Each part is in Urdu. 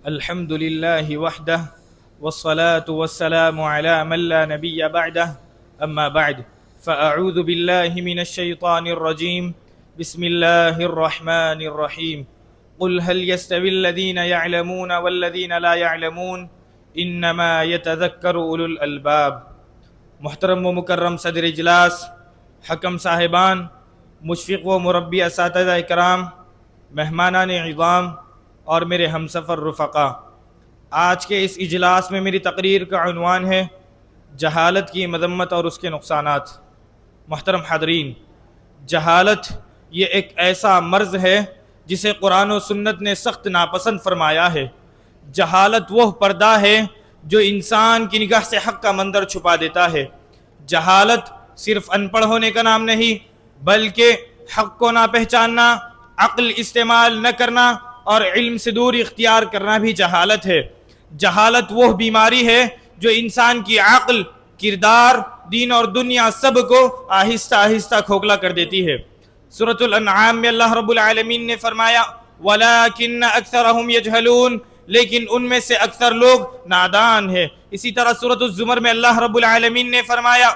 الحمد لله وحده والصلاة والسلام على من لا نبي بعده أما بعد فأعوذ بالله من الشيطان الرجيم بسم الله الرحمن الرحيم قل هل يستوي الذين يعلمون والذين لا يعلمون إنما يتذكر أولو الألباب۔ محترم و مکرم صدر اجلاس، حکم صاحبان، مشفق و مربی اساتذہ اکرام، مہمانان عظام اور میرے ہمسفر رفقا، آج کے اس اجلاس میں میری تقریر کا عنوان ہے جہالت کی مذمت اور اس کے نقصانات۔ محترم حاضرین، جہالت یہ ایک ایسا مرض ہے جسے قرآن و سنت نے سخت ناپسند فرمایا ہے۔ جہالت وہ پردہ ہے جو انسان کی نگاہ سے حق کا منظر چھپا دیتا ہے۔ جہالت صرف ان پڑھ ہونے کا نام نہیں، بلکہ حق کو نہ پہچاننا، عقل استعمال نہ کرنا اور علم سے دور اختیار کرنا بھی جہالت ہے۔ جہالت وہ بیماری ہے جو انسان کی عقل، کردار، دین اور دنیا سب کو آہستہ آہستہ کھوکھلا کر دیتی ہے۔ سورۃ الانعام میں اللہ رب العالمین نے فرمایا وَلَكِنَّ أَكْثَرَهُمْ يَجْهَلُونَ، لیکن ان میں سے اکثر لوگ نادان ہیں۔ اسی طرح سورۃ الزمر میں اللہ رب العالمین نے فرمایا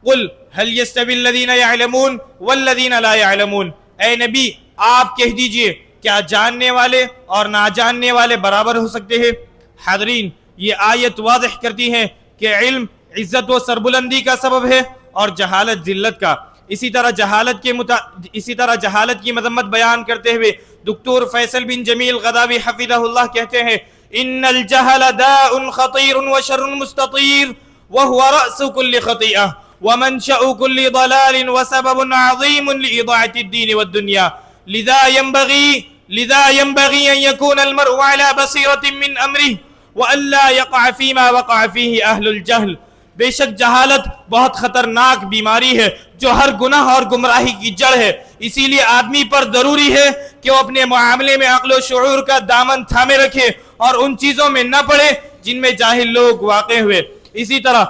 قُلْ هَلْ يَسْتَوِي الَّذِينَ يَعْلَمُونَ وَالَّذِينَ لَا يَعْلَمُونَ، اے نبی آپ کہہ دیجئے کیا جاننے والے اور نہ جاننے والے برابر ہو سکتے ہیں؟ حاضرین، یہ آیت واضح کرتی ہے کہ علم عزت و سربلندی کا سبب ہے اور جہالت ذلت کا۔ اسی طرح جہالت کی مذمت بیان کرتے ہوئے دکتور فیصل بن جمیل غداوی حفظہ اللہ کہتے ہیں ان الجہل داء خطیر وشر مستطیر وهو رأس كل خطیئہ ومنشأ كل ضلال وسبب عظیم لإضاعة الدین والدنیا لذا ينبغي أن يكون المرء على بصيرة من أمره وألا يقع فيما وقع فيه أهل الجهل۔ بے شک جہالت بہت خطرناک بیماری ہے جو ہر گناہ اور گمراہی کی جڑ ہے۔ اسی لیے آدمی پر ضروری ہے کہ وہ اپنے معاملے میں عقل و شعور کا دامن تھامے رکھے اور ان چیزوں میں نہ پڑے جن میں جاہل لوگ واقع ہوئے۔ اسی طرح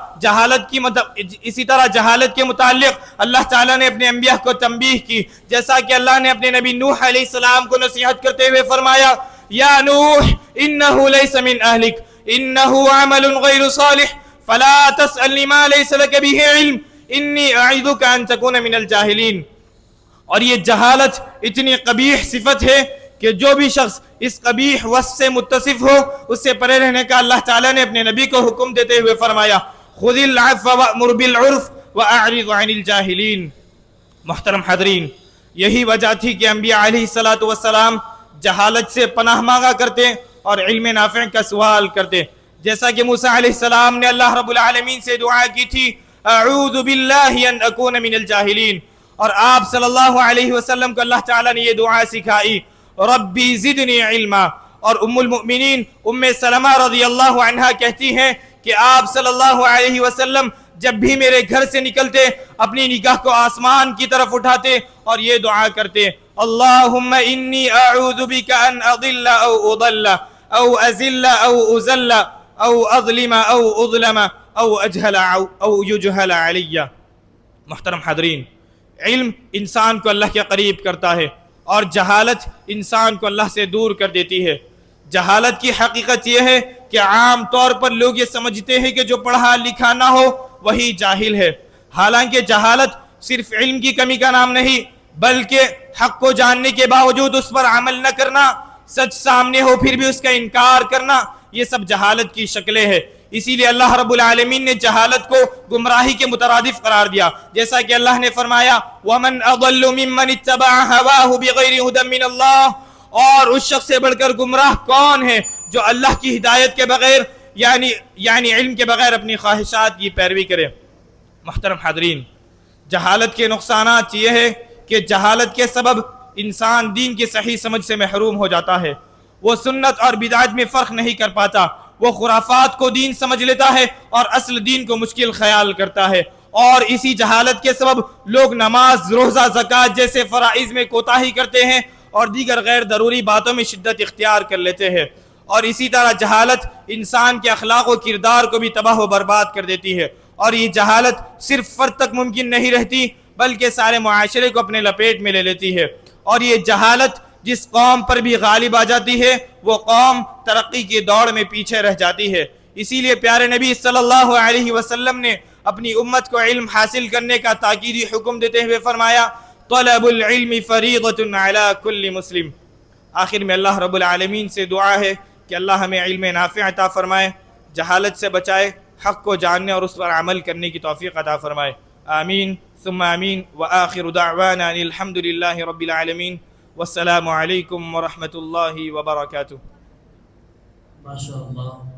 جہالت کے متعلق اللہ تعالیٰ نے اپنے انبیاء کو تنبیہ کی، جیسا کہ اللہ نے اپنے نبی نوح علیہ السلام کو نصیحت کرتے ہوئے فرمایا یا نوح انہ لیس من اہلک انہ عمل غیر صالح فلا تسألنی ما لیس لک به علم انی اعیدک ان تکون من الجاہلین۔ اور یہ جہالت اتنی قبیح صفت ہے کہ جو بھی شخص اس قبیح وصف سے متصف ہو اس سے پرے رہنے کا اللہ تعالیٰ نے اپنے نبی کو حکم دیتے ہوئے فرمایا خذ العفو وأمر بالعرف وأعرض عن الجاہلین۔ محترم حاضرین، یہی وجہ تھی کہ انبیاء علیہ السلام جہالت سے پناہ مانگا کرتے اور علم نافع کا سوال کرتے، جیسا کہ موسیٰ علیہ السلام نے اللہ رب العالمین سے دعا کی تھی اعوذ باللہ ان اکون من الجاہلین، اور آپ صلی اللہ علیہ وسلم کو اللہ تعالیٰ نے یہ دعا سکھائی ربی زدنی علما۔ اور ام المؤمنین ام سلمہ رضی اللہ عنہا کہتی ہیں کہ آپ صلی اللہ علیہ وسلم جب بھی میرے گھر سے نکلتے اپنی نگاہ کو آسمان کی طرف اٹھاتے اور یہ دعا کرتے اللہم انی اعوذ بک ان اضل او اضل او ازل او ازل او اظلم او اظلم او اجہل او یجہل علی۔ محترم حاضرین، علم انسان کو اللہ کے قریب کرتا ہے اور جہالت انسان کو اللہ سے دور کر دیتی ہے۔ جہالت کی حقیقت یہ ہے کہ عام طور پر لوگ یہ سمجھتے ہیں کہ جو پڑھا لکھا نہ ہو وہی جاہل ہے، حالانکہ جہالت صرف علم کی کمی کا نام نہیں بلکہ حق کو جاننے کے باوجود اس پر عمل نہ کرنا، سچ سامنے ہو پھر بھی اس کا انکار کرنا، یہ سب جہالت کی شکلیں ہیں۔ اسی لیے اللہ رب العالمین نے جہالت کو گمراہی کے مترادف قرار دیا، جیسا کہ اللہ نے فرمایا وَمَنْ أَضَلُّ مِمَّنِ اتَّبَعَ هَوَاهُ بِغَيْرِ هُدًى مِّنَ اللَّهِ، اور اس شخص سے بڑھ کر گمراہ کون ہے جو اللہ کی ہدایت کے بغیر یعنی علم کے بغیر اپنی خواہشات کی پیروی کرے۔ محترم حاضرین، جہالت کے نقصانات یہ ہے کہ جہالت کے سبب انسان دین کی صحیح سمجھ سے محروم ہو جاتا ہے، وہ سنت اور بدعت میں فرق نہیں کر پاتا، وہ خرافات کو دین سمجھ لیتا ہے اور اصل دین کو مشکل خیال کرتا ہے، اور اسی جہالت کے سبب لوگ نماز، روزہ، زکوٰۃ جیسے فرائض میں کوتاہی کرتے ہیں اور دیگر غیر ضروری باتوں میں شدت اختیار کر لیتے ہیں۔ اور اسی طرح جہالت انسان کے اخلاق و کردار کو بھی تباہ و برباد کر دیتی ہے، اور یہ جہالت صرف فرد تک ممکن نہیں رہتی بلکہ سارے معاشرے کو اپنے لپیٹ میں لے لیتی ہے، اور یہ جہالت جس قوم پر بھی غالب آ جاتی ہے وہ قوم ترقی کی دوڑ میں پیچھے رہ جاتی ہے۔ اسی لیے پیارے نبی صلی اللہ علیہ وسلم نے اپنی امت کو علم حاصل کرنے کا تاکیدی حکم دیتے ہوئے فرمایا طلب العلم فریضۃ علی کل مسلم۔ آخر میں اللہ رب العالمین سے دعا ہے کہ اللہ ہمیں علم نافع عطا فرمائے، جہالت سے بچائے، حق کو جاننے اور اس پر عمل کرنے کی توفیق عطا فرمائے، آمین ثم آمین۔ وآخر دعوانا ان الحمد للہ رب العالمین، والسلام علیکم ورحمۃ اللہ وبرکاتہ۔ ماشاء اللہ۔